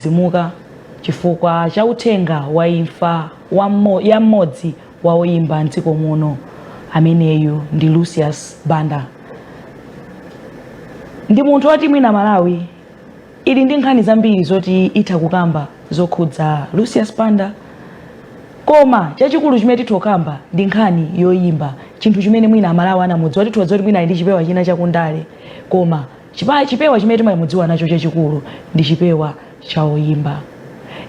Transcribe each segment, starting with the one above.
zimuka chifukwa cha uthenga wa imfa ya mmodzi wa oyimba mdziko muno ameneyu ndi Lucius Banda. Ndi munthu woti mwina Malawi ili ndi nkhani zambiri zoti itha kukamba zokhudza Lucius Banda, koma chachikulu chimene tithokamba ndi nkhani yoyimba, chinthu chimene mwina Malawi anamudziwa tithiwa zoti mwina ndi chipewa china chakundale, koma chipewa chimene timamudziwa nacho chachikulu ndi chipewa cha oyimba.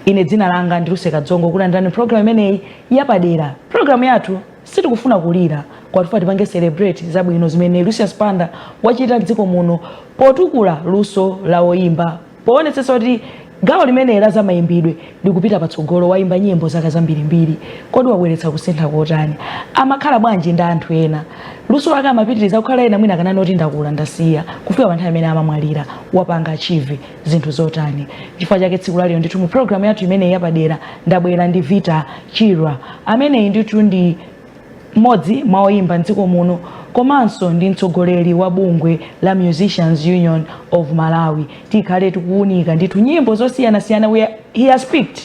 Ine dzina langa ndi Luseka Dzongo, kulandani program imeneyi yapadera. Program yathu sitikufuna kulira, kwatufuna tipange celebrate zabwino zimene Lucius Banda wachita dziko muno potukula luso la oyimba, poonetsetsa kuti gawo limene la za mayimbidwe likupita patsogolo. Waimba nyimbo zaka zambirimbiri, kodi wabweretsa kusintha kotani? Amakhala bwanji ndi anthu ena? Luso lake amapitiriza kukhala ena mwina kanani oti ndakula ndasiya kufika panthawi amene amamwalira, wapanga achieve zinthu zotani? Chifukwa chake tsiku laliyo ndithu mu program yathu imene yapadera ndabwera ndi Vita Chirwa, amene ndithu ndi mmodzi mwa oyimba mdziko muno komanso ndi mtsogoleri wa bungwe la Musicians Union of Malawi. Tikhale tikuunika ndithu nyimbo zosiyanasiyana. He has picked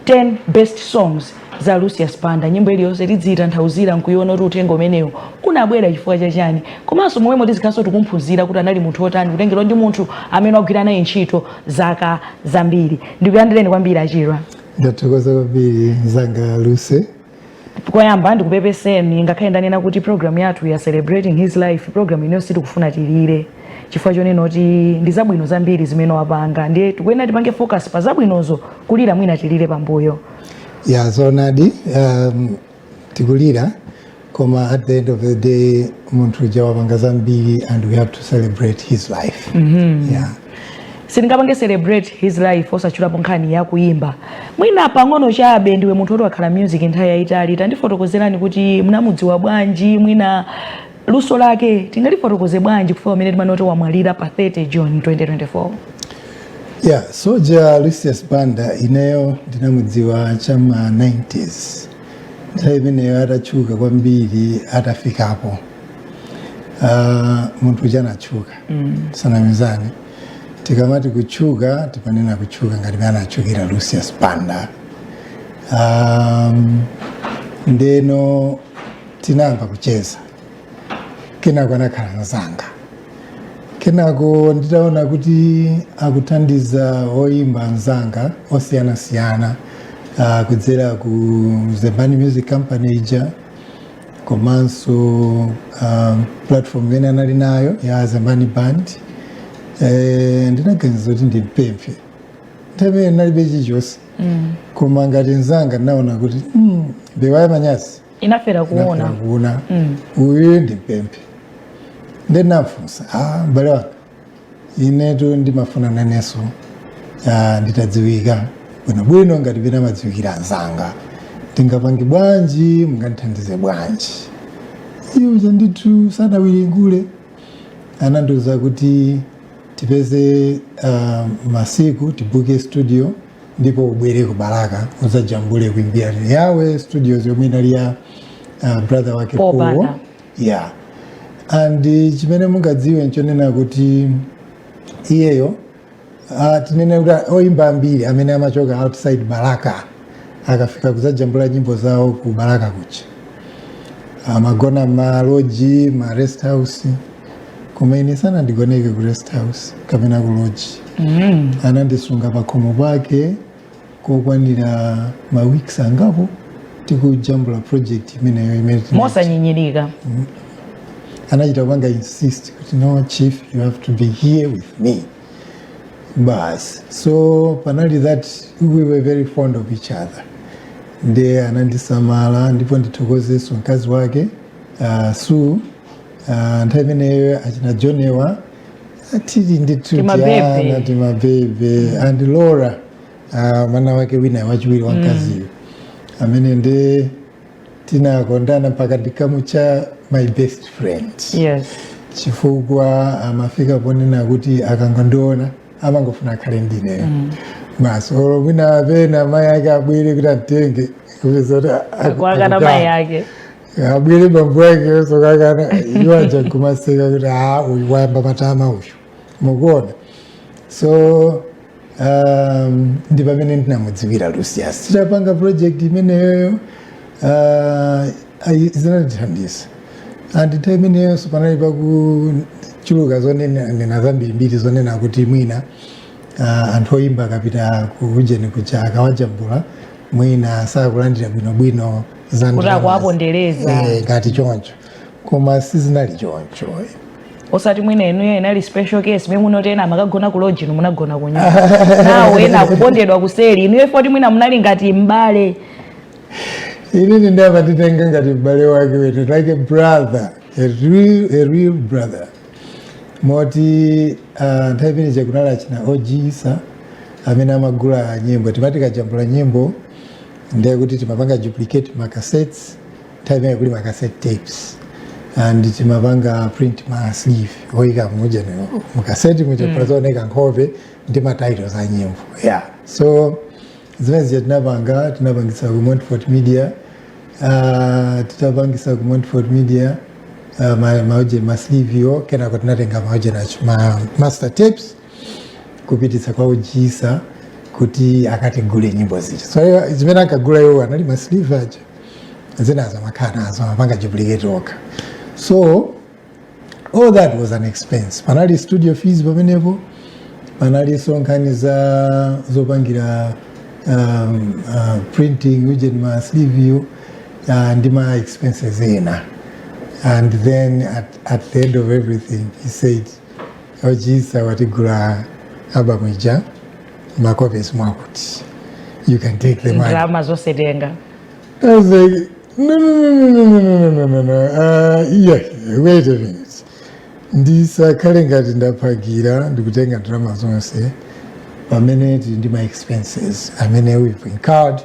10 best songs za Lucius Banda. Nyimbo iliyonse tidzitanthauzira nkuiona kuti uthenga umenewu unabwera chifukwa chachani, komanso momwe tizikhaso tikumphunzira kuti anali munthu otani, kutengera ndi munthu amene wagwira naye ntchito zaka zambiri. Ndikuyandireni kwambiri Achirwa. Ndathokoza kwambiri zanga Lucy. Koyamba ndikupepeseni ngakhale ndanena kuti program yathu ya Celebrating His Life, program ino sitikufuna tilire, chifukwa chonena kuti ndi zabwino zambiri zimene wapanga, ndiye tikuyenera tipange focus pa zabwinozo, kulira mwina tilire pambuyo. Yeah, so nadi tikulira, koma at the end of the day munthu uja wapanga zambiri and we have to celebrate his life. Yeah. Sindingapange celebrate his life osachulapo nkhani ya kuimba. Mwina pang'ono chabe ndiwe munthu oti wakhala music nthawi yayitali, tandifotokozerani kuti munamudziwa bwanji, mwina luso lake tingalifotokoze bwanji kufika pamene timanoti wamwalira pa 30 June 2024? Yeah, soja Lucius Banda ineyo ndinamudziwa chama 90s. Nthawi imeneyo atachuka kwambiri, atafikapo munthu uja anachuka sanamizani. Tikamati kuchuka, tipanena kuchuka ngati mwana achukira Lucius Banda. Ndeno tinamba kucheza, kenako anakhala nzanga. Kenako nditaona kuti akuthandiza oyimba nzanga osiyanasiyana kudzera ku Zembani Music Company ija, komanso platform imene anali nayo ya Zembani Band. Ndinaganiza kuti ndimpemphe nthawi nalibe chilichonse, koma ngati nzanga naona kuti bewaye manyazi inafera kuona uyu ndimpemphe. Ndinafunsa m'bale wanga, inetu ndimafuna naneso nditadziwika bwinobwino ngati pena madziwikira anzanga, ndingapange bwanji, mungandithandize bwanji? Iyo ndithu sanawiringule, anandiuza kuti tipeze masiku tibuke studio ndipo ubwere ku Baraka uzajambule kuimbira yawe studios yomwe inali ya brother wake Paul. Yeah. And chimene mungadziwe nchonena kuti iyeyo tinene kuti oyimba ambiri amene amachoka outside Baraka akafika kuzajambula nyimbo zawo ku Baraka kucha, amagona maloji, ma rest house. Koma ine sana ndigoneke ku rest house kapena ku lodge. Anandisunga pakhomo pake kokwanira ma weeks angapo tikujambula project imeneyo imene mosanyinyirika. Anachita kupanga insist kuti no chief, you have to be here with me. Bas, so panali that we were very fond of each other. Nde anandisamala, ndipo ndithokozeso mkazi wake Sue. Nthawi imeneyo achina Jonewa atili ndithu tiana timabebe, and Laura mwana wake wina wachiwiri wamkaziyo amene nde tinakondana mpaka ndikamucha my best friend. Yes. Chifukwa amafika ponena kuti akangondiona amangofuna akhale ndineyo. Basi olo mwina apena mai ake abwere kuti atenge kwakana mai ake abwere bambu yake sokakana iwaja kumaseka kuti uyu wayamba matama uyu mukuona. So ndi pamene ndinamudziwira Lucius titapanga project imeneyo zinatithandiza and time imeneyo panali pakuchuluka zonena zambirimbiri zonena kuti mwina anthu oyimba akapita kujeni kucha akawajambula mwina sakulandira bwinobwino kuti akuwapondereza ngati choncho koma sizinali choncho osati mwina inuyo inali special case mwe munotena makagona ku lodge munagona kunyumba nawo ena kupondedwa kuseli inuyo foti mwina munali ngati mbale inini ndava nditenga ngati mbale wake wetu like a brother a real brother moti nthawi ine chakunala china ojisa amene amagula nyimbo timati kajambula nyimbo ndiye kuti timapanga duplicate macassettes nthawi imene kuli macassette tapes and timapanga print ma sleeve oyika mmoja mukaseti muchapazooneka nkhope ndi matitles a nyimbo so zimene tinapangisa ku Montfort Media titapangisa ku Montfort Media mauje ma sleeve yo kenako tinatenga mauje nacho master tapes kupitisa kwa ojisa kuti akatigule nyimbo zicha so zimene akagula iwo anali ma sleeve aja zinazo makana azo amapanga duplicate oka. So all that was an expense. Panali studio fees pamenepo, panali sonkhani zopangira printing uje ma sleeve yo and my expenses ena. And then at the end of everything he said, "Ojisa watigula album ija makopi mwakuti. You can take the money." Drama zosedenga. I was like, no. Yeah, wait a minute. Ndisakale ngati ndapagira ndikutenga drama zonse pamene ndi my expenses amene we've incurred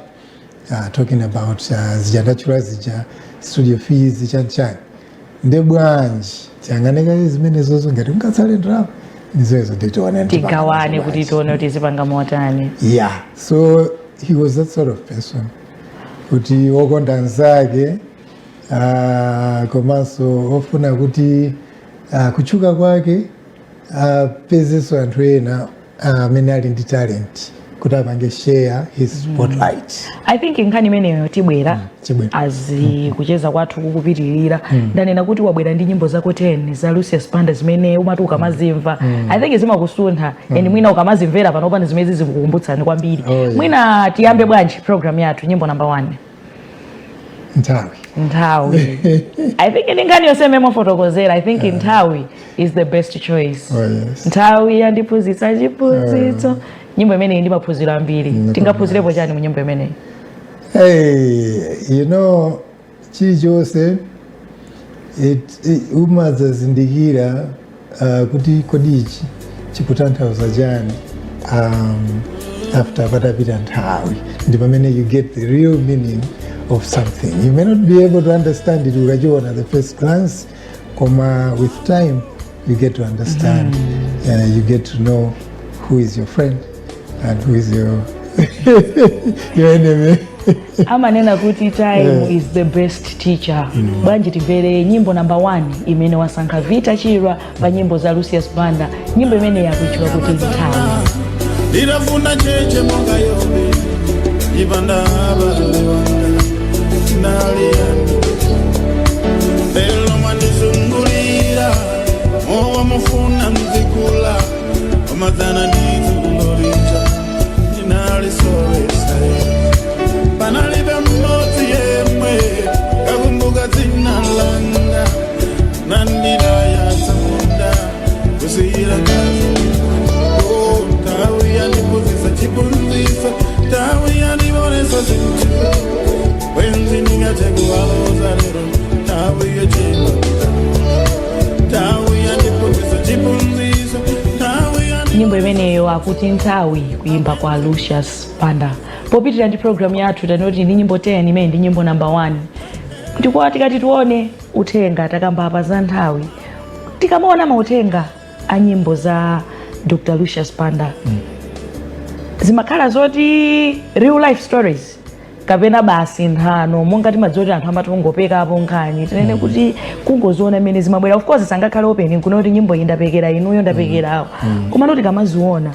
talking about zijandachula zija studio fees chani nde bwanji tiyanganeka zimene zozo ngati ungatsale drama ndizozo nditoone tigawane kuti tione kuti zipanga motani. Yeah, so he was that sort of person kuti wokonda nzake komanso ofuna kuti kuchuka kwake pezeso anthu ena amene ali ndi talent kuti apange share his spotlight. I think nkhani imeneyo tibwera azi kucheza kwathu kukupitirira ndanena kuti wabwera ndi nyimbo zako 10 za Lucius Panda zimene umati ukamazimva I think zimakusuntha and mwina ukamazimvera panopa zimene zikukumbutsani kwambiri. Mwina tiyambe bwanji program yathu nyimbo number 1 Nthawi. I think ningani yoseme mofotokozera I think Nthawi is the best choice. Yes. Nthawi yandiphunzitsa chiphunzitso nyimbo imene ndi maphunziro ambiri tingaphunzirepo chani mu nyimbo imene? You know chilichonse umazazindikira kuti kodichi chikutanthauza chani after patapita nthawi ndi pamene you get the real meaning of something. You may not be able to understand it ukachiona at the first glance, with time you get to understand. You get to know who is your friend and who is your enemy. Amanena kuti time is the best teacher. Bwanji timvere nyimbo number 1 imene wasankha Vita Chirwa pa nyimbo za Lucius Panda. Nyimbo imene yakuchwa kuti Nthawi. Ndinafuna cheche monga yobe ibanda abalewana naliyani elo mandizungulira mowa mufuna nzikula omadhana ndizungulira ninali soresa panalibe mmodzi yemwe kakumbuka dzina langa nandira yasamunda kusiyira kazi Nthawi yandiphunzitsa chiphunzitso Nthawi yandibonesa zinthu wenzi ndingathe kuwaloza lero Nthawi yochimba Nthawi yandiphunzitsa chiphunzitso nyimbo imeneyo akuti Nthawi kuimba kwa Lucius Panda. Popitira ndi program yathu tanoti ndi nyimbo 10 imene ndi nyimbo number 1 ndikuwa tikati tione uthenga takamba apa za Nthawi tikamaona mautenga a nyimbo za Dr. Lucius Panda zimakhala zoti real life stories kapena basi nthano monga timadzoti anthu amati kungopeka apo nkhani tinene kuti kungoziona imene zimabwera of course sangakhale opening kunoti nyimbo iyi ndapekera inuyo ndapekera awo koma noti kamaziona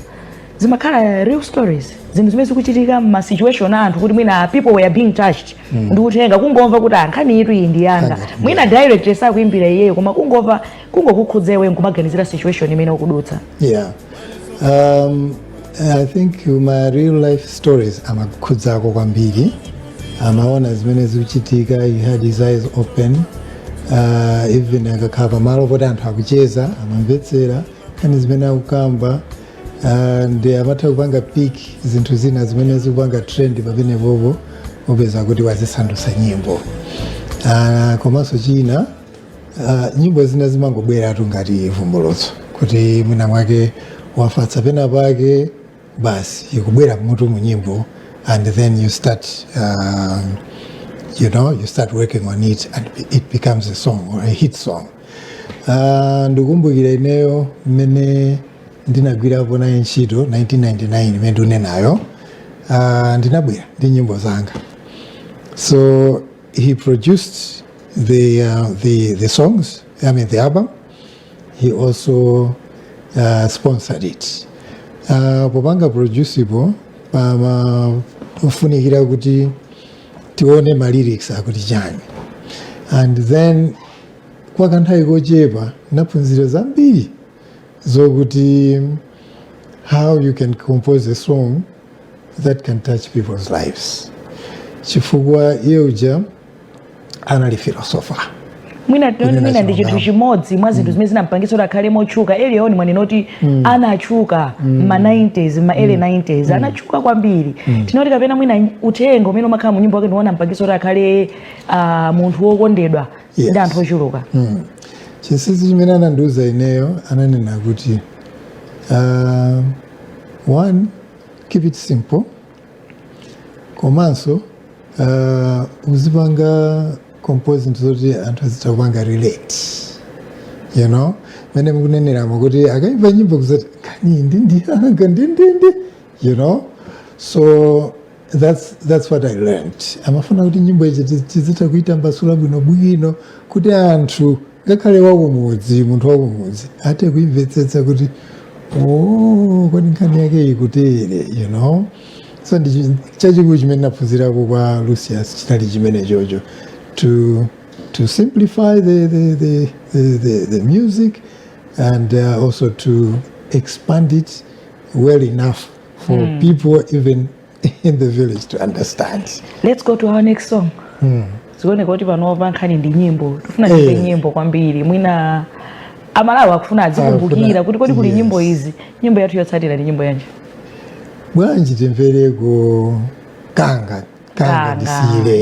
zimakhala real stories, zinthu zimene zikuchitika ma situation anthu kuti mwina people were being touched. Ndikutenga kungomva kuti nkhani itu iyi ndi yanga. Mwina director sakuimbira iyeyo koma kungokukhudza iwe nkumaganizira situation imene ukudutsa. Yeah. I think my real life stories amakhudzako kwambiri. Amaona zimene zikuchitika, he had his eyes open. Even akakhala pamalo poti anthu akucheza amamvetsera nkhani zimene akukamba. Ndi amatha kupanga pick zinthu zina zimene zikupanga trend pamenepopo upeza kuti wazisandutsa nyimbo. Komanso china nyimbo zina zimangobweratu ngati vumbulutso kuti mwina mwake wafatsa pena pake basi ikubwera mutu mu nyimbo, and then you start you start working on it and it becomes a song or a hit song. Ndikumbukira ineyo mmene ndinagwirapo naye ntchito 1999 imene ndinenayo, ndinabwera ndi nyimbo zanga. So he produced the songs, I mean the album. He also sponsored it. Popanga producible ufunikira kuti tione ma lyrics akuti chani. And then kwa kanthawi kochepa naphunzira zambiri zokuti how you can compose a song that can touch people's lives. Chifukwa yeuja anali philosopher. Mwina ndi chinthu chimodzi mwa zinthu zimene zinampangitsa kuti akhale motchuka. Elioni mwanenoti anachuka ma 90s, ma early 90s, anachuka kwambiri. Tinoti kapena mwina uthenga umene umakhala mu nyimbo yake ndiwona mpangitsa kuti akhale munthu wokondedwa ndi anthu ochuluka. Chinsinsi chimene anandiuza ineyo ananena kuti one, keep it simple. Komanso uzipanga compose zoti anthu azitha kupanga relate, mene mukuneneramu kuti akaimba nyimbo kuzati kani ndiyanga ndindindi, so that's what I learned. Amafuna kuti nyimbo izi tizitha kuita mbasula bwinobwino kuti anthu ngakhale wakumudzi, munthu wakumudzi ate kuimvetsetsa kuti kodi nkhani yake ikutere, so ndi chachikulu chimene naphunzirako kwa Lucius chinali chimene chocho, to simplify the music and also to expand it well enough for people even in the village to understand. Let's go to our next song. Zione kuti panova nkhani ndi nyimbo. Tufuna tipe nyimbo kwambiri. Mwina amalawi akufuna azikumbukira kuti kodi kuli nyimbo izi. Nyimbo yathu yotsatira ndi nyimbo yanji. Bwanji timvereko kanga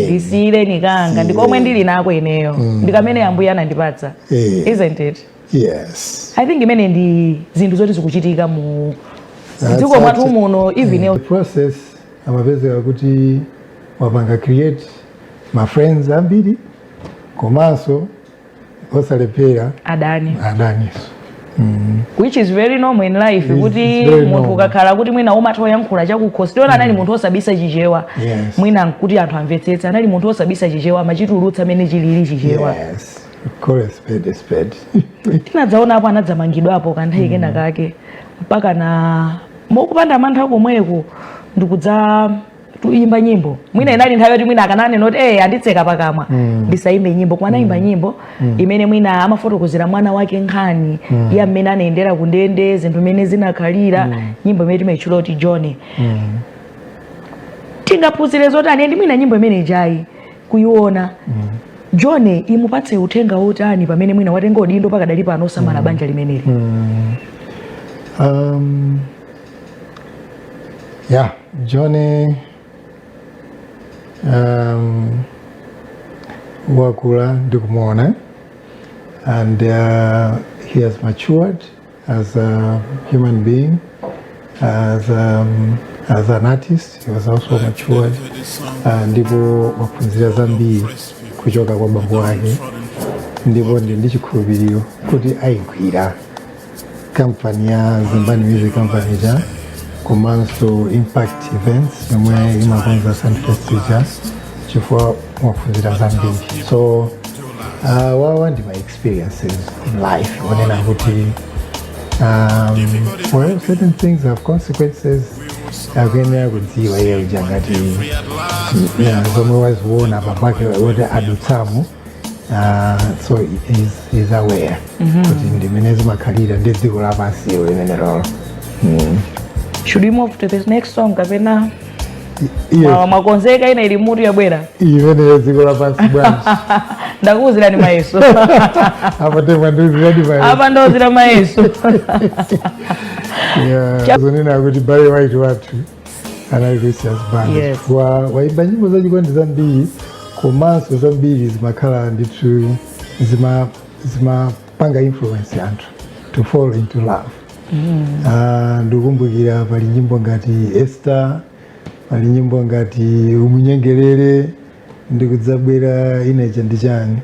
ndisiyire ni kanga ndikomwe ndili nako ineyo ndikamene ambuya anandipatsa. Isn't it? Yes. I think imene ndi zinthu zoti zikuchitika mu dziko mwathu muno even the process amapezeka kuti wapanga create my friends ambiri komanso osalepera adani. Which is very normal in life. Kuti munthu ukakhala kuti mwina umathawa yankhula chakukhosi tiona anali munthu osabisa chichewa. Mwina kuti anthu amvetsetsa anali munthu osabisa chichewa amachitulutsa amene chilili chichewa. Yes. Of spade. Tinadzaona apo anadzamangidwa apo kanthawi kena kake mpaka na mokupanda mantha komweko ndikudza tuimba nyimbo. Mwina inali nthawi yoti mwina akanane noti anditseka pakamwa ndisaimbe nyimbo kwana imba nyimbo imene mwina amafotokozera mwana wake nkhani ya mmene anaendera kundende zinthu mmene zinakhalira nyimbo imene timayitchula kuti John. Tingaphunzire zotani ndi mwina nyimbo imene ijayi kuyiona John imupatse uthenga wotani pamene mwina watenga udindo pakadali pano osamala banja limeneli. John wakula ndikumuona and he has matured as a human being, as an artist. He was also matured, ndipo waphunzira zambiri kuchoka kwa bambo wake, ndipo ndi chikhulupiriro kuti ayigwira kampani ya Zimbani Music Company ja komanso Impact Events yomwe imakonza Sun Festival chifukwa waphunzira zambiri. So wawa ndi my experiences in life onena kuti Well, certain things have consequences. Akuyenera kudziwa iye uja ngati zomwe waziona papake wote adutsamu. So he's aware kuti ndimene zimakhalira ndi dziko lapansi limene lolo. Should we move to this next song kapena? Yes. Makonzeka ina ili mutu yabwera. Imene dziko lapansi bwanji. Ndakuwuzira ni mayeso. Apa tema nduzira ni mayeso. Apa ndozira mayeso. Yeah. Zonena kuti Barry White watu anali Lucius Banda. Yes. Waimba nyimbo zachikondi zambiri komanso zambiri zimakhala ndithu zimapanga influence anthu to fall into love. Ndikumbukira pali nyimbo ngati Esther, pali nyimbo ngati Umunyengerere, ndikudzabwera inecha ndi chani.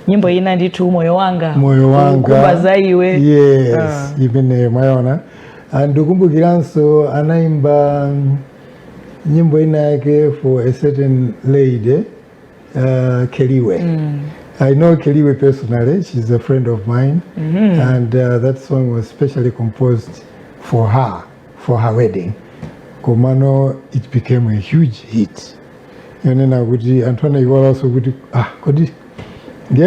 Nyimbo ina ndithu moyo wanga. Moyo wanga. Kubaza iwe. Yes, imene mwaona. Ndikumbukiraso anaimba nyimbo ina yake for a certain lady, Keliwe. I know Keliwe personally. She's a friend of mine, and that song was specially composed for her wedding. Komano, it became a huge hit. Yonena kuti Antoine iwala also kuti kodi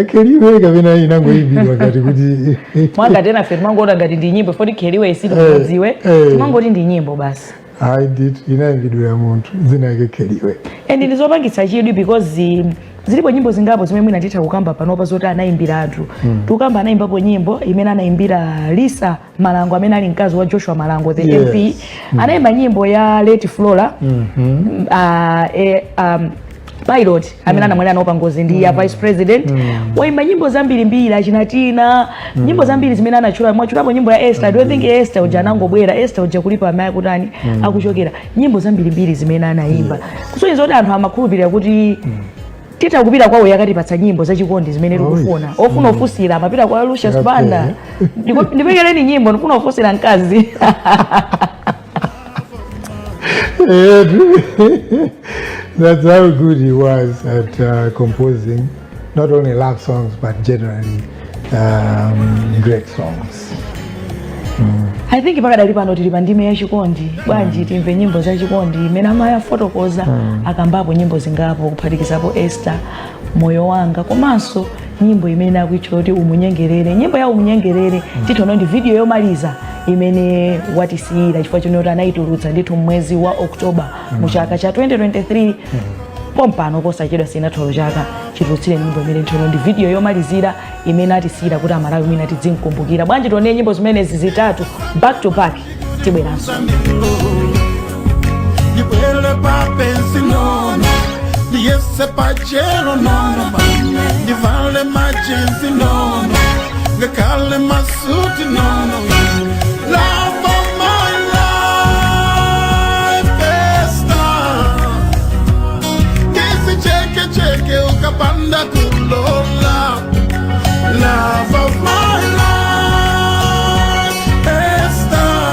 Keliwe kapena inango ibidwa ngati kuti mwanga tena fe mangona ngati ndi nyimbo foti Keliwe isiti kudziwe mangoti ndi nyimbo basi. I did inambidwa ya muntu zina yake Keliwe. And ndizopangitsa chidwi because zilipo nyimbo zingapo zimene mwina titha kukamba panopa zoti anaimbira athu. Tukamba anaimbapo nyimbo imene anaimbira Lisa Malango amene ali mkazi wa Joshua Malango the MP. Anaimba nyimbo ya Leti Flora. Pilot amene anamwera nawo pangozi ndi ya vice president. Waimba nyimbo zambiri mbiri achinatina nyimbo zambiri zimene anachula mwachulapo nyimbo ya Esther. Do you think Esther uja anangobwera Esther uja kulipa amayi kutani akuchokera nyimbo zambiri mbiri zimene anaimba. Kusonyeza kuti anthu amakhulupirira kuti tita kupita kwawo yakatipatsa nyimbo zachikondi zimene tikufuna. Ofuna ofusira amapita kwa Lucius Banda. Ndipekereni nyimbo ndifuna ofusira mkazi. That's how good he was at composing not only love songs but generally great songs. I think pakadali pano tili pa ndime ya chikondi bwanji timve nyimbo za chikondi imene amaya fotokoza akambapo nyimbo zingapo kuphatikizapo Esther moyo wanga komanso nyimbo imene akuitchula kuti Umunyengerere. Nyimbo ya Umunyengerere titono ndi video yomaliza imene watisiyira chifukwa chonoti anayitulutsa ndithu mwezi wa Oktoba mu chaka cha 2023 pompano posachedwa sinatolo chaka chitulutsire nyimbo imene ntono ndi video yomalizira imene atisiyira kuti amalawi mwina tidzimkumbukira. Bwanji tione nyimbo zimene zitatu back to back tibweranso. Yibwele papensi nono Yese pachero nono Yivale majinsi nono Ngakale masuti nono Love of my life Esther Kisi cheke ukapanda kulola Love of my life Esther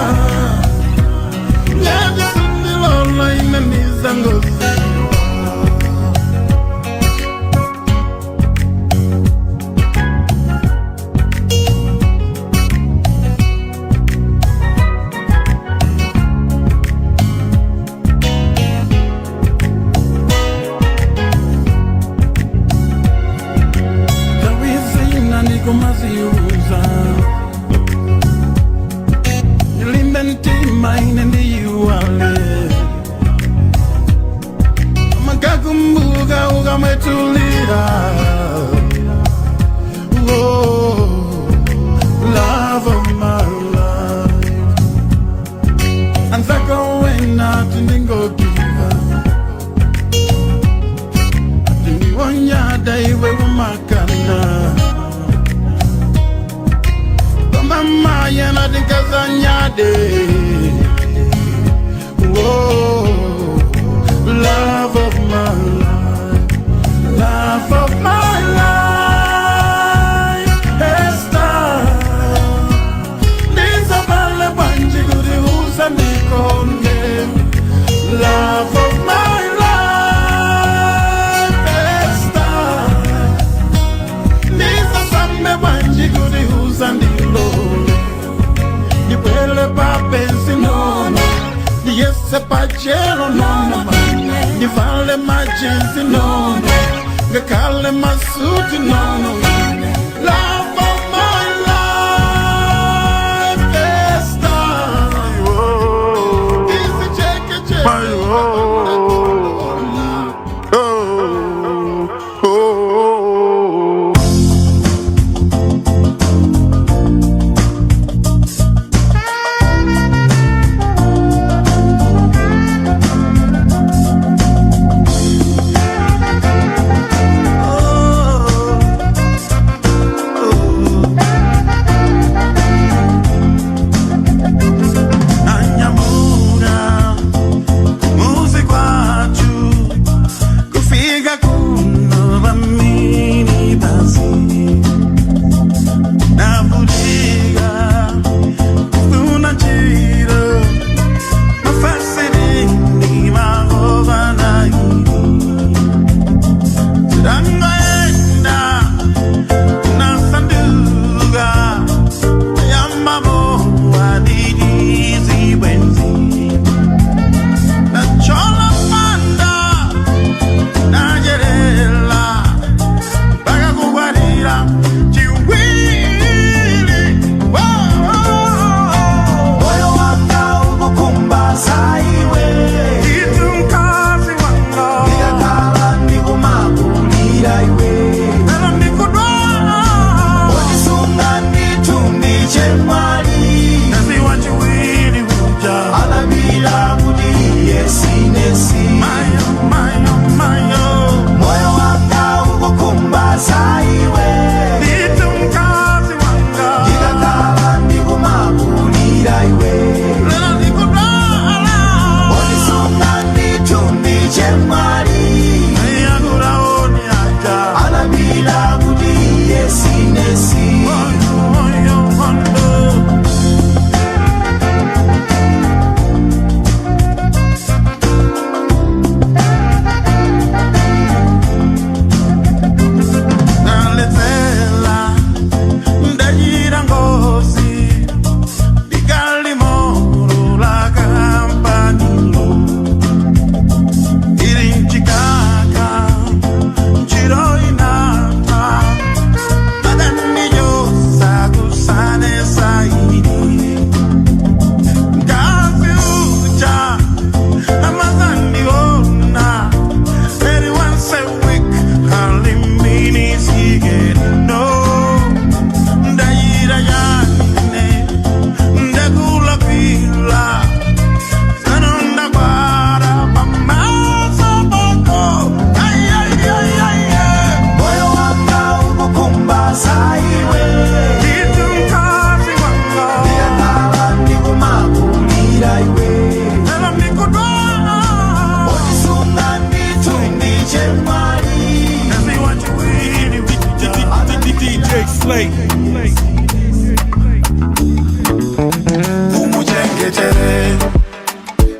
Nyanja sindilola inaniza ngozi love of my life. And that going out in the go give up. One yard day we were makana. Mama yana de kazanyade. Love of my life. Love of my life, Esther. Lisa Bale Banji Gudi Usa Nikonde. Love of my life, Esther. Lisa Sambe Banji Gudi Usa Nikonde. chero no ngivale majezi no ngakale masuti no love of my life is done is the check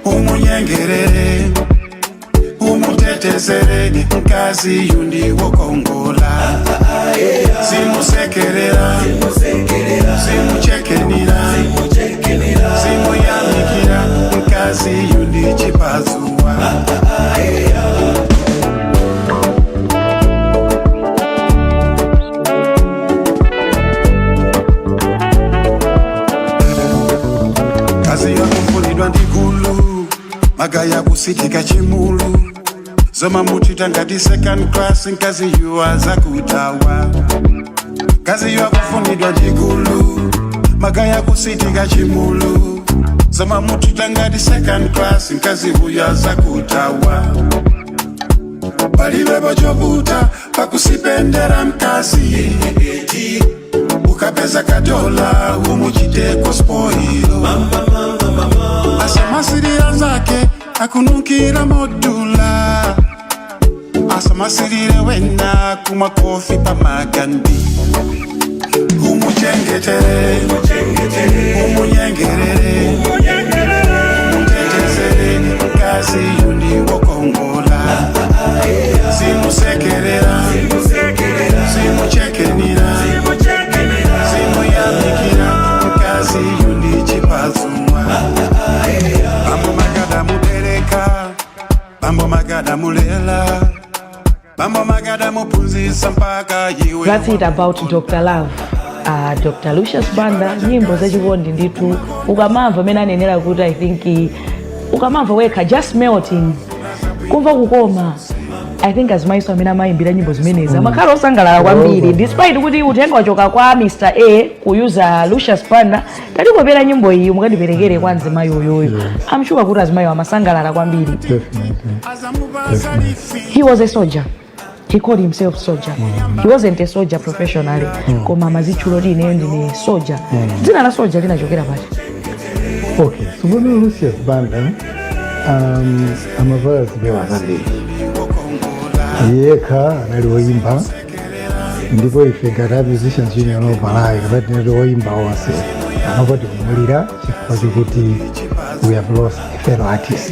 umunyengerere umutetezere nkazi yundi wokongola simusekerera simuchekenira simuyamikira nkazi yundi chipazuwa kazi yakufulidwa ndikulu magaya kusitika chimulu zoma mutita ngati second class nkazi yuwaza kutawa kazi yakufunidwa ndikulu magaya kusitika chimulu zoma mutita ngati second class nkazi yuwaza kutawa palibe bochobuta pakusipendera mkazi ukapeza kadola umuchiteko spoilo asamasirira zake akunukira modula asamasirire wena kumakofi pamagandi umuchengetere umunyengerere umutetezere nkazi yundi wokongola simusekerera simuchekenira simuyamikira nkazi yundi chipazuwa amumagada mudereka Mambo magada mulela, mambo magada mupunzisa mpaka iwe. That's it about Dr. Love. Dr. Lucius Banda, nyimbo zachikondi nditu ukamamva amene anenera kuti I think ukamamva wekha just melting kumva kukoma. I think azimaiso amene amayimbira nyimbo zimenezi amakhala osangalala kwambiri despite kuti utenga wachoka kwa Mr. A kuyuza Lucius Banda talikopera nyimbo iyi mukatiperekere kwa nzimayi yoyoyo. I'm sure kuti azimayi amasangalala kwambiri. He was a soldier. He called himself soldier. He wasn't a soldier professionally. Koma mazichulo li ine ndine soldier. Dzina la soldier linachokera pati. Okay, so when Lucius Banda amavala zimewa zambiri. Yekha analiwoyimba ndipo ife ngati musicians union of Malawi kapati naliwoyimba wonse anopati kumulira chifukwa chokuti we have lost a fellow artist.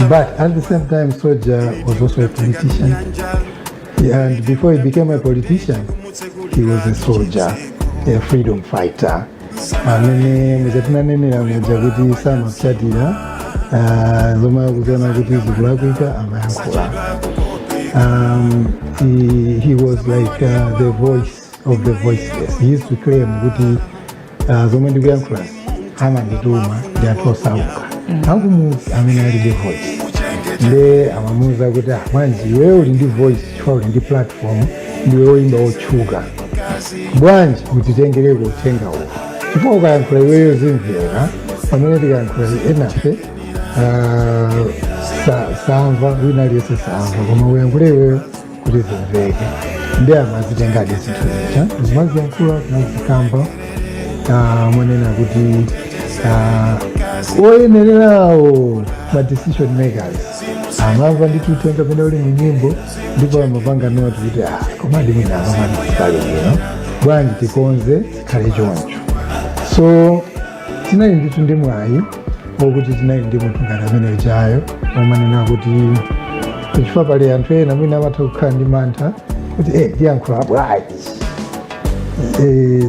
But at the same time, Soldier was also a politician. And before he became a politician, he was a soldier, a freedom fighter. Amene muzatinanenera mmoja kuti samachatira zoma kuzana kuti zikulakwika amayankhula. He was like the voice of the voiceless. He used to claim kuti zoma ndikuyankhula amandituma ndiatosauka. Hakumuzi amene ali the voice. Nde amamuza kuti mwanji wewe uli ndi voice chifukwa uli ndi platform ndiwe woyimba otchuka. Bwanji utitengere kutenga uwo. Chifukwa ukayankhula iweyo zimvera pamene tikayankhula enafe samva wina aliyese samva koma uyankhule iweyo kuti zimveke. Nde amazitengadi zinthu zicha zimaziyankhula tinazikamba monena kuti oyenererawo ma decision makers amamva nditutenga pena uli munyimbo ndipo amapanga noti kuti komadi mwina amamanisikale ino bwanji tikonze khale choncho. So tinali nditu ndi mwayi wokuti tinali ndi munthu ngati amene uchayo omanena kuti kuchifukwa pali anthu ena mwina amatha kukhala ndi mantha kuti ndiyankhula bwanji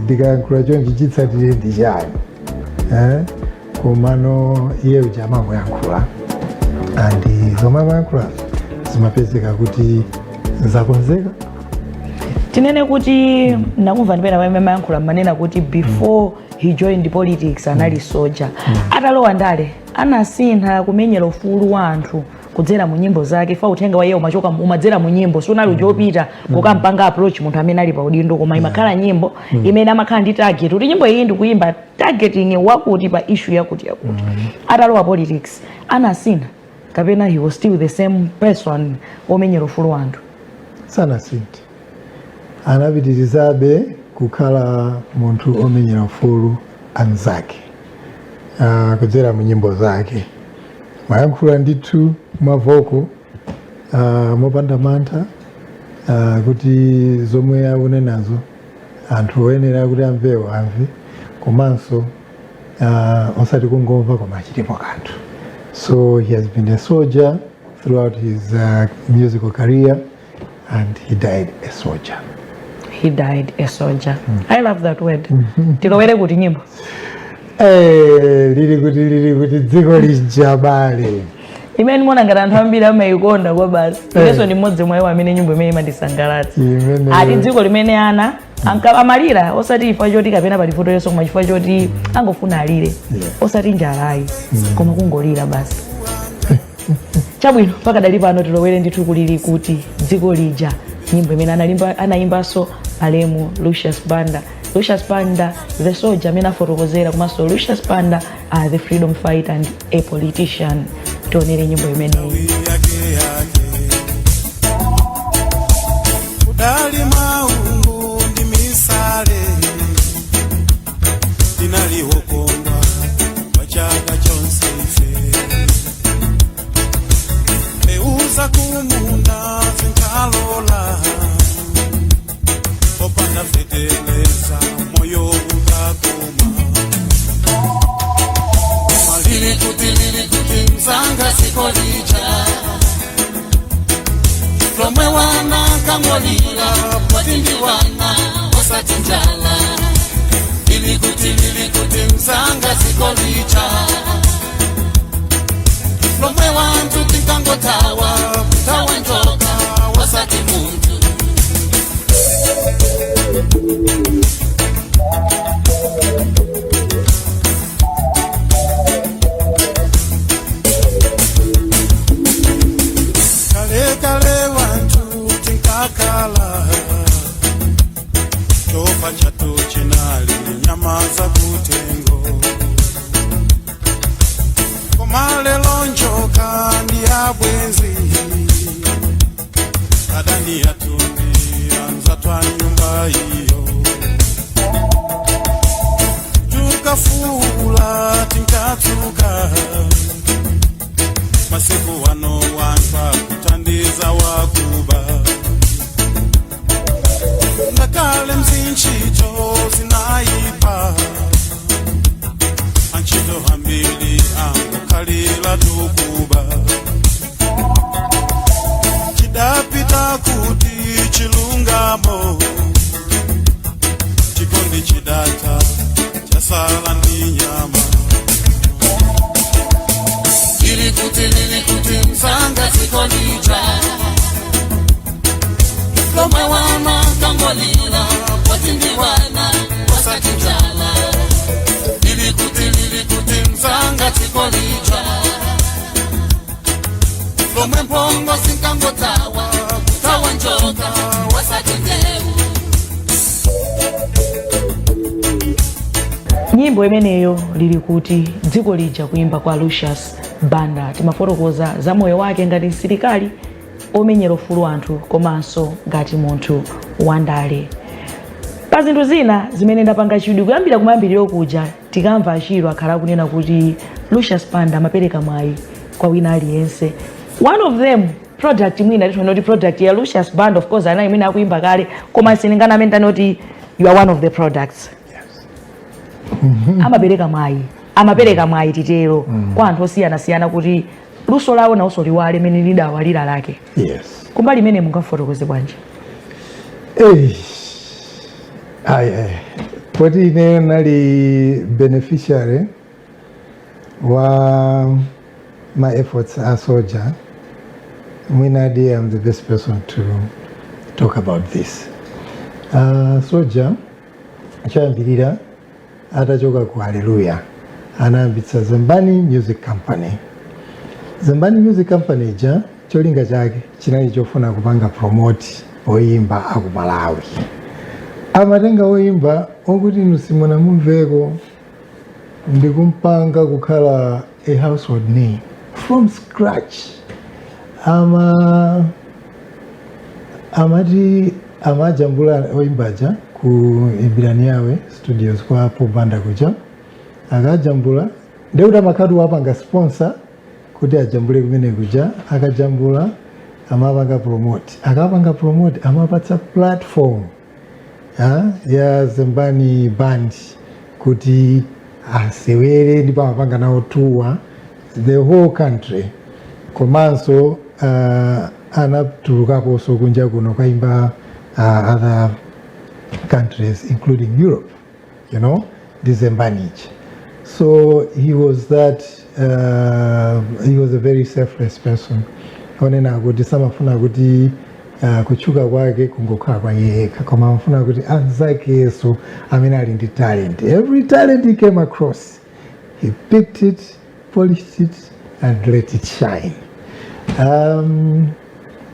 ndikayankhula chonchi chitsatire ndi chani komano iye uja amayankhula and zomwe amayankhula zimapezeka kuti zakonzeka. Tinene kuti nakumva ndipena pamene amayankhula manena kuti before he joined politics anali soldier. Atalowa ndale anasintha kumenyera ufulu wa anthu kudzera mu nyimbo zake fa uthenga wa iye umachoka umadzera mu nyimbo sunali ujopita kukampanga approach munthu amene ali pa udindo koma imakhala nyimbo imene amakhala ndi target kuti nyimbo iyi ndikuyimba targeting wakuti pa issue yakuti. Atalowa politics anasintha kapena he was still the same person omenyera ufulu wa anthu? Sanasinthe, anapitirizabe kukhala munthu omenyera ufulu anzake kudzera mu nyimbo zake. Mayankhula ndithu mavoko mopanda mantha kuti zomwe aone nazo anthu oyenera kuti amvewo amve komanso osati kungomva koma achitepo kanthu. So he has been a soldier throughout his musical career and he died a soldier. He died a soldier. I love that word. Tilowere kuti nyimbo lili kuti dziko lijabale imene mona ngati anthu ambiri amayikonda kwa basi ileso ni mmodzi mwayo amene nyimbo imene imandisangalatsa ati dziko limene ana amalira osati chifukwa choti kapena pali foto yeso koma chifukwa choti angofuna alire osati njalayi koma kungolira basi. Chabwino pakadali pano tilowere ndithu kulili kuti dziko lija nyimbo imene anayimbanso Malemu Lucius Banda. Lucius Banda, the soldier, amene afotokozera komanso Lucius Banda, the freedom fighter and a politician. Tionere nyimbo imeneyi. Udali maungu ndi misale dinalihokondwa wachaka chonse ife meuza kumunda zinkalola opanda feteleza moyo utakoma malili kuti mzanga sikolicha Lomwe wana kangolira patindi wana osati njala lili kuti mzanga sikolicha Lomwe wantu sinkangotawa kutawa njoka wasati muntu kale kale wantu tinkakala topa chatu chinali nyama za kutengo komale lonjoka ndiya bwenzi adani yatundi anza twa nyumba hiyo tukafula tinkatuka masiku wano wanfa kutandiza wakuba nakale mzinchito zinaipa anchito hambili kalila tukuba chidapita kuti chilungamo chikondi chidata chasala ndi nyama lili kuti msanga sikolija lomwe wana kangolila watindiwana wasakitala lili kuti msanga sikolija lomwe mpongo sinkangotawa kutawa njoka wasakiteu. Nyimbo imeneyo lili kuti dziko lija kuimba kwa Lucius Banda timafotokoza za moyo wake ngati msilikali omenyera ufulu anthu komanso ngati munthu wandale. Pa zinthu zina zimene ndapanga chidwi kuyambira kumayambiriro kuja tikamva achiro akhala kunena kuti Lucius Banda amapereka mwayi kwa wina aliyense. One of them product mwina nditonoti product ya Lucius Banda, of course ana imene akuimba kale koma siningana amene noti you are one of the products. Amapereka mwayi titero kwa anthu osiyana kuti luso lawo na uso liwale mene lidawalira lake. Yes. Kumbali mene mungafotokoze bwanji? Poti ine nali beneficiary wa my efforts as soldier. Mwinadi, I'm the best person to talk about this. Soldier chayambirira atachoka ku Hallelujah anayambitsa Zembani Music Company. Zembani Music Company ja cholinga chake chinali chofuna kupanga promote oyimba aku Malawi. Amatenga oyimba okuti nusimona mumveko ndikumpanga kukhala a household name from scratch. Amati amajambula oyimbaja ku Ibirani yawe studios kwa hapo Banda kuja akajambula ndeuta makadu wapanga sponsor kuti ajambule kumene kuja akajambula amapanga promote amapatsa platform ya Zembani Band kuti asewere ndipo amapanga nawo tour the whole country komanso anatulukapo so kunja kuno kwaimba other countries including Europe, you know, the Zembanich. So he was that he was a very selfless person. Onena kuti samafuna kuti kuchuka kwake kungokhala kwa yeka koma amafuna kuti anzake so amene ali ndi talent. Every talent he came across, he picked it, polished it and let it shine.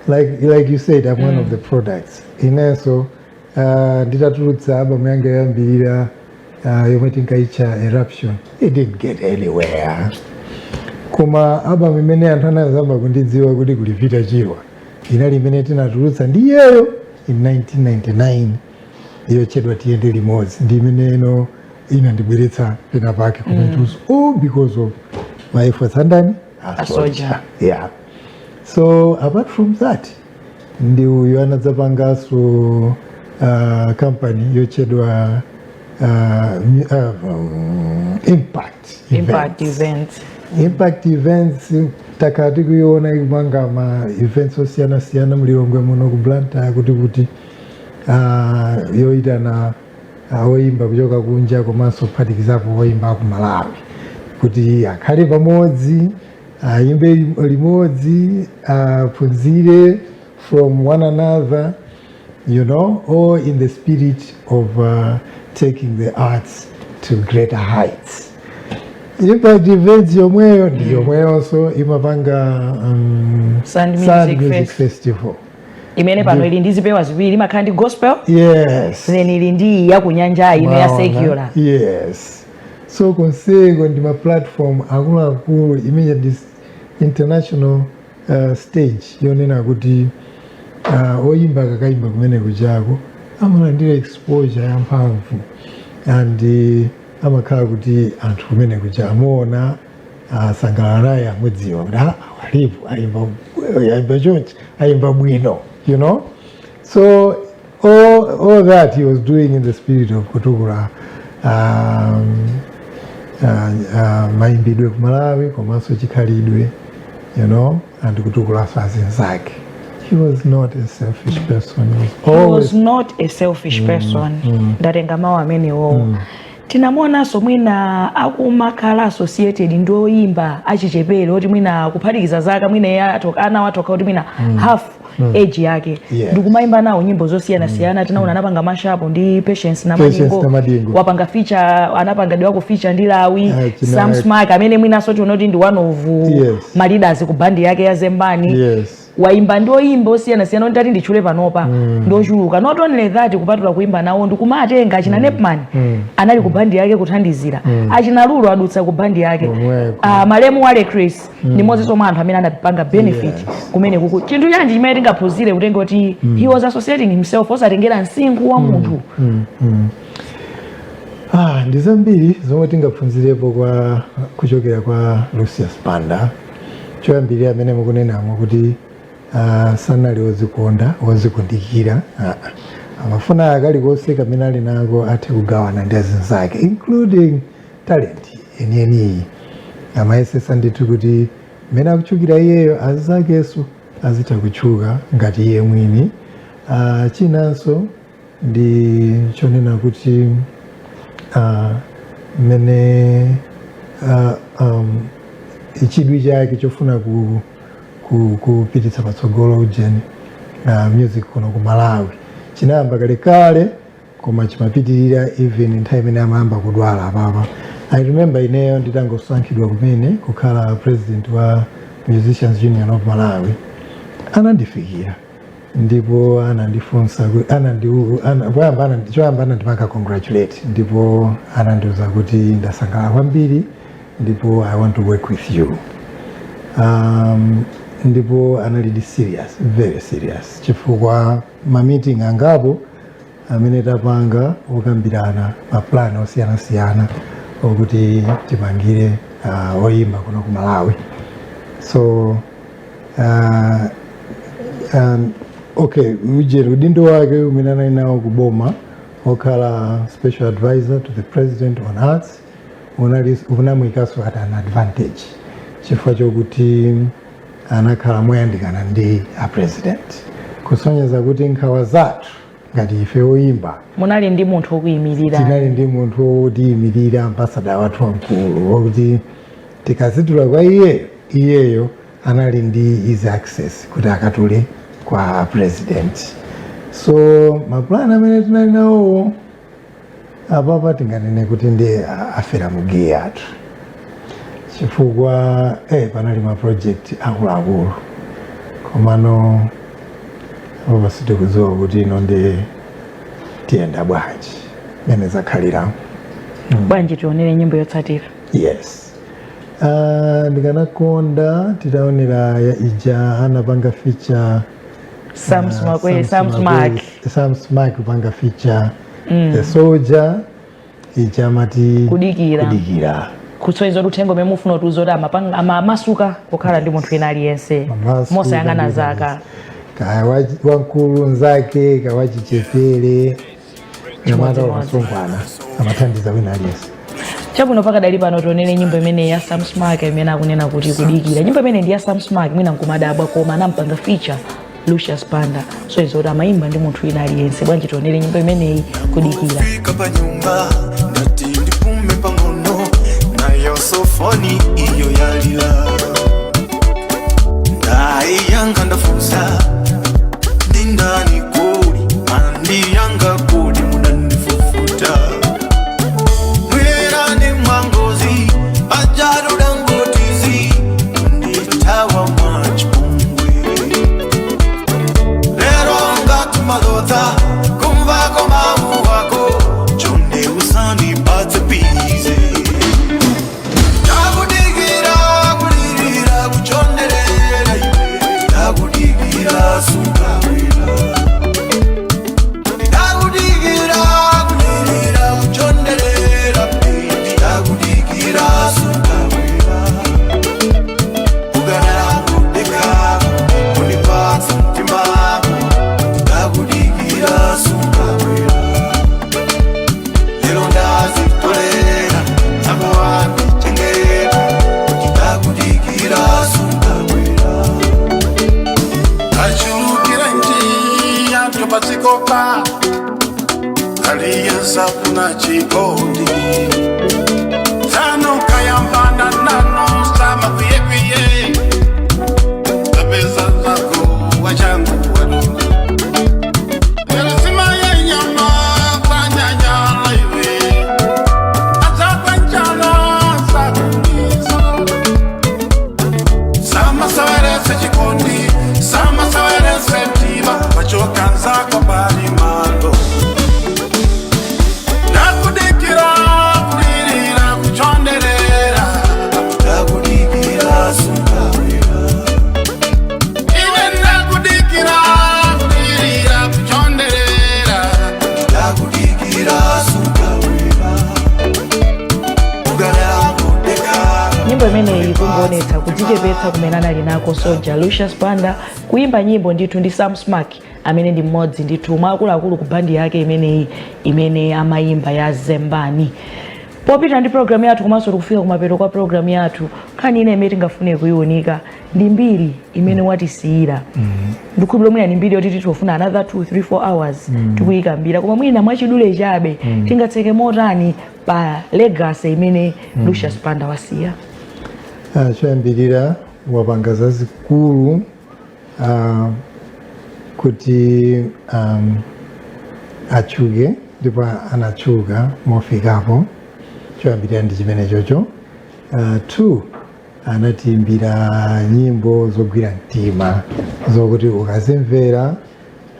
Like you said, I'm one of the products. Ineso nditatulutsa album yange yambirira yomwe tinkaicha Eruption. It didn't get anywhere. Koma album imene anthu anazamba kundidziwa kuti kulipita chirwa inali imene tinatulutsa ndiyeyo in 1999 yochedwa Tiyende Limodzi ndi imene inandibweretsa pena pake koma it was all because of my efforts andani a soldier. Yeah. So apart from that ndi uyu anadzapangaso company yochedwa Impact Events takati kuiona imanga ma events osiyana mulilongwe muno ku Blantyre kuti yoita na oyimba kuchoka kunja komanso kuphatikizapo oyimba ku Malawi kuti akhale pamodzi ayimbe limodzi, aphunzire from one another, you know, all in the spirit of taking the arts to greater heights. Impact events yomweyo ndi yomweyonso imapanga Sand Music Music Festival. imene pano ili ndi zipewa ziwiri, imakhala ndi gospel, Yes. then ili ndi ya kunyanja ino ya secular. Yes. So konseko ndi ma platform akuluakulu imene this international stage yonena kuti oyimba akakayimba kumene kuchako amalandira exposure yamphamvu and amakhala kuti anthu kumene kucha amaona asangalala naye amwedziwa kuti walipo ayimba chonchi ayimba bwino, you know. So all that he was doing in the spirit of kutukula mayimbidwe ku Malawi komanso chikhalidwe, you know, and kutukula azinzake. He was not a selfish person. He was not a selfish person. Ndatenga mawu amenewo. Tinamuonanso mwina akumakhala associated ndi oyimba achichepere oti mwina kuphatikiza zaka mwina ana watoka kuti mwina half age yake. Ndikumayimba nawo nyimbo zosiyana-siyana. Tinaona anapanga mashapo ndi Patience na Madingo. Wapanga feature, anapanga ndiwako feature ndi Lawi. Sam Smart amene mwina soti unoti ndi one of ma leaders ku bandi yake ya Zembani. Waimba ndi oyimba osiyana-siyana ndati ndichule panopa ndochuluka. Not only that, kupatula kuimba nawo ndikumatenga achina Nepman anali ku bandi yake kuthandizira, achina Lulu adutsa ku bandi yake, Malemu Wale Chris ndi modzi omwe anthu amene anapanga benefit kumene kuku. Chinthu chanji chimene tingaphunzire kutenge kuti he was associating himself, osatengera msinkhu wa munthu. Ndi zambiri zomwe tingaphunzirepo kwa kuchokera kwa Lucius Panda. Choyambirira amene mukunenamo kuti sanali wozikonda wozikundikira, amafuna akalikonse kamene ali nako athe kugawana ndi azinzake, including talent yeniyeniyi. Amayesesa ndithu kuti mmene akuchukira iyeyo azinzakenso azitha kutchuka ngati iye mwini. Chinanso ndi chonena kuti mmene ichidwi chake chofuna kupititsa patsogolo ujeni music kuno ku Malawi chinayamba kalekale koma chimapitirira even nthawi imene amayamba kudwala apapa. I remember ineyo nditangosankhidwa kumene kukhala president wa Musicians Union of Malawi, anandifikira ndipo anandifunsa choyamba anandipanga congratulate, ndipo anandiuza kuti ndasangalala kwambiri ndipo I want to work with you. Ndipo analidi serious, very serious, chifukwa ma meeting angapo amene tapanga okambirana ma plan osiyana-siyana okuti tipangire oyimba kuno ku Malawi. So okay, udindo wake umene anali nawo kuboma okhala special advisor to the president on arts unamuyikaso at an advantage chifukwa chokuti anakhala moyandikana ndi a president, kusonyeza kuti nkhawa zathu ngati ife oyimba munali ndi munthu wokuyimirira, tinali ndi munthu wotiyimirira, ambassador wathu wamkulu wokuti tikazitula kwa iyeyo anali ndi easy access kuti akatule kwa president. So maplan amene tinali nawo apapa tinganene kuti ndi afera mugiye athu, chifukwa panali ma project akuluakulu komano apa sitikudziwa kuti ino ndi tiyenda bwanji mene zakhalira. Bwanji tionere nyimbo yotsatira. Yes. Ndikanakonda titaonera ya ija anapanga feature Sam Smart kupanga feature The Soldier ija mati kudikira. Kutsoizo lutengo memufuna tuzoti amamasuka kukhala ndi munthu ena aliyense mosayang'ana zaka. Kaya wankulu nzake kawachichepere nyamata wakasongwana amathandiza wina aliyense. Chabwino pakadali pano tionere nyimbo imene ya Sam Smart imene akunena kuti kudikira. Nyimbo imene ndi ya Sam Smart mwina nkumadabwa koma anampanga feature Lucius Panda, so izo da maimba ndi munthu ina aliyense. Bwanji tionere nyimbo imeneyi kudikira. Sofoni iyo yalila Ayanga ndafusa Ndindani kuli Mandiyanga kuli munanifufuta Mwirani mwangozi Bajaru dangotizi Nditawa machipungwe Lero ngatumalota Kumva komamu wako Chonde usani bate bize Nakudigira kulirira kuchonderera iwe Nakudigira sungawira Nakudigira kulirira kuchonderera baby Nakudigira sungawira Uganara kudeka Kunipatsa mtima Nakudigira sungawira Lero ndazitolera Zako wandichengera Nakudigira sungawira Achulukira njia Topasikopa Aliyeza kuna chikondi Tano kayambana nano Sama kuye kuye Tabeza zako Wachangu wadunga Lazima ya nyama Fanyanya laiwe Atakwanjala Sakumizo Sama sawerese chikondi Sama sawerese mtima Machokanza kwa bali mando Nakudikira kulirira kuchonderera Nakudikira sungawira Iwe nakudikira kulirira kuchonderera Nakudikira sungawira Uganera kudeka nyimbo imeneyi ikungoonetsa kudzichepetsa kumene anali nako Soulja Lucious Banda kuimba nyimbo ndithu ndi Sam Smack amene ndi mmodzi ndithu mwa akuluakulu ku bandi yake imeneyi imene amayimba ya Zembani. Popita ndi programu yathu komanso tikufika kumapeto kwa programu yathu nkhani ina imene tingafune kuyiunika ndi mbiri imene watisiyira ndikhulupirira mwina ni mbiri yoti titofuna another 2-3-4 hours tikuyikambira koma mwina mwachidule chabe tingatseke motani pa legacy imene Lucious Banda wasiya. Choyambirira wapanga zazikulu kuti achuke ndipo anachuka mofikapo. Choyambirira ndi chimene chocho. 2 anatiimbira nyimbo zogwira mtima zokuti ukazimvera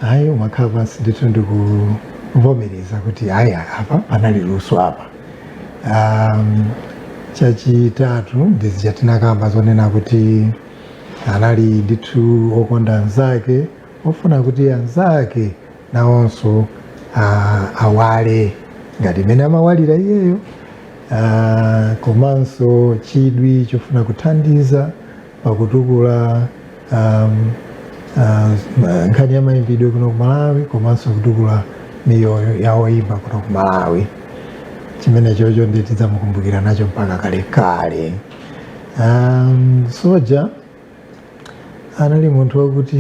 hayi umakhala pansi ndithu ndikuvomereza kuti hayi apa panali luso apa. Chachitatu ndizi chatinakamba zonena kuti anali ndithu okonda anzake ofuna kuti anzake nawonso awale ngati imene amawalira iyeyo. Komanso chidwi chofuna kuthandiza pakutukula nkhani ya mayimbidwe kuno ku Malawi komanso kutukula miyoyo ya oyimba kuno ku Malawi. Chimene chocho ndi tidzamukumbukira nacho mpaka kalekale. Soulja anali munthu wakuti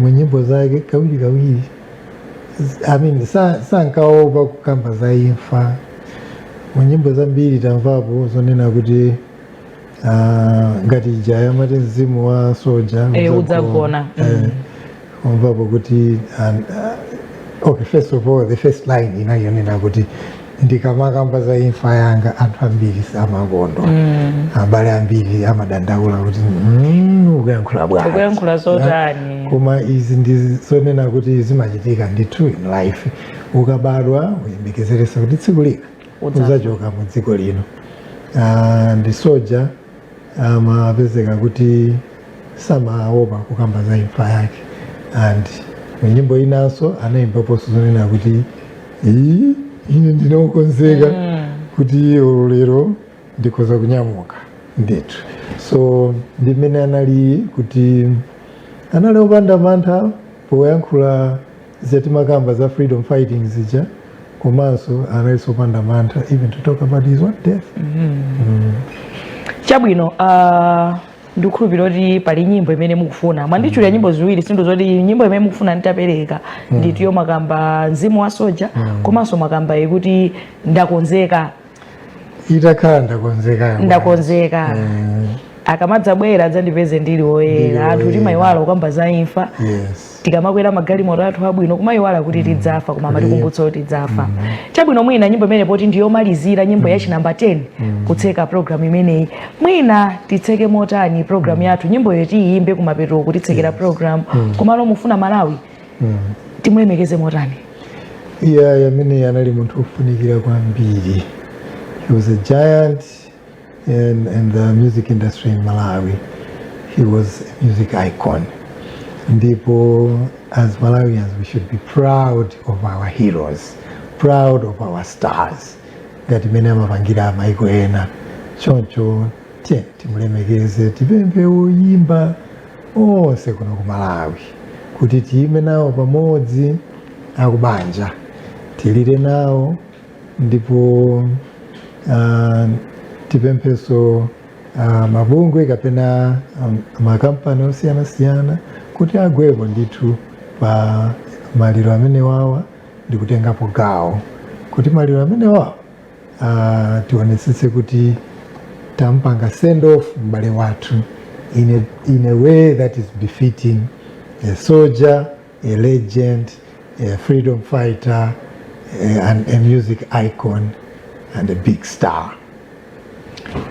munyimbo zake kawiri sankaopa kukamba za imfa. Munyimbo zambiri tamvapo zonena kuti ngati ijaya amati mzimu wa Soulja udzagona umvapo kuti okay, first of all the first line inayonena kuti ndikamakamba za imfa yanga anthu ambiri samakondwa. Abale ambiri amadandaula kuti ukuyankhula bwanji ukuyankhula zotani. Koma izi ndizonena kuti zimachitika ndithu in life. Ukabadwa uyembekezeresa kuti tsiku lina uzachoka mu dziko lino. Ndi Soulja amapezeka kuti samaopa kukamba za imfa yake. And munyimbo inanso anayimbaponso zonena kuti ine ndinokonzeka kuti lero ndikhoza kunyamuka ndithu. So ndimene anali kuti anali opanda mantha poyankhula zatimakamba za freedom fighting zija komanso anali opanda mantha even to talk about his own death. Chabwino ndikukhulupirira kuti pali nyimbo imene mukufuna mwandichulira nyimbo ziwiri sindu zoti nyimbo imene mukufuna nditapereka nditiyo makamba mzimu wa Soulja komanso makamba ikuti ndakonzeka itakhala ndakonzeka akamadzabwera adzandipeze ndili woyera anthu timayiwala kukamba za imfa tikamakwera magalimoto athu abwino kumayiwala kuti tidzafa koma amatikumbutsa kuti tidzafa chabwino mwina nyimbo imene poti ndiyomalizira nyimbo yachi namba 10 kutseka program imeneyi mwina titseke motani program yathu nyimbo yo tiyimbe kumapeto kutitsekera program komalo mufuna Malawi timulemekeze motani amene anali munthu ofunikira kwambiri. He was a giant in the music industry in Malawi. He was a music icon. Ndipo as Malawians we should be proud of our heroes, proud of our stars. Ngati mene amapangira maiko ena choncho timulemekeze tipemphe oyimba onse kuno ku Malawi kuti tiyime nawo pamodzi akubanja tilire nawo ndipo tipempheso mabungwe kapena makampani osiyana-siyana kuti agwepo ndithu pa maliro amene wawa ndikutengapo gawo kuti maliro amene wawa tionetsetse kuti tampanga send off m'bale wathu in a way that is befitting a soldier, a legend, a freedom fighter, and a music icon and a big star.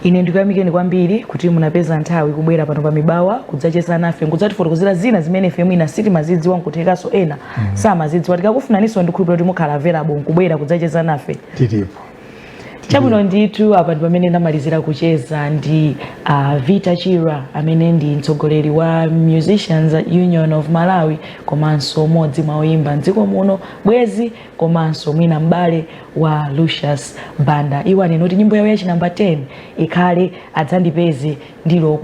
Ine ndikuyamikeni kwambiri kuti munapeza nthawi kubwera pano pa Mibawa kudzacheza nafe kudzatifotokozera zina zimene FM ina city mazidziwa nkuthekaso ena samazidziwa tikakufunaniso ndikhulupirira kuti mukhala available kubwera kudzacheza nafe tilipo. Chabwino ndithu apa ndi pamene ndamalizira kucheza ndi Vita Chira amene ndi mtsogoleri wa Musicians Union of Malawi komanso modzi mwa oyimba mdziko muno bwezi komanso mwina m'bale wa Lucius Banda. Iwo anena kuti nyimbo yawo yachi namba 10 ikhale adzandipeze ndilo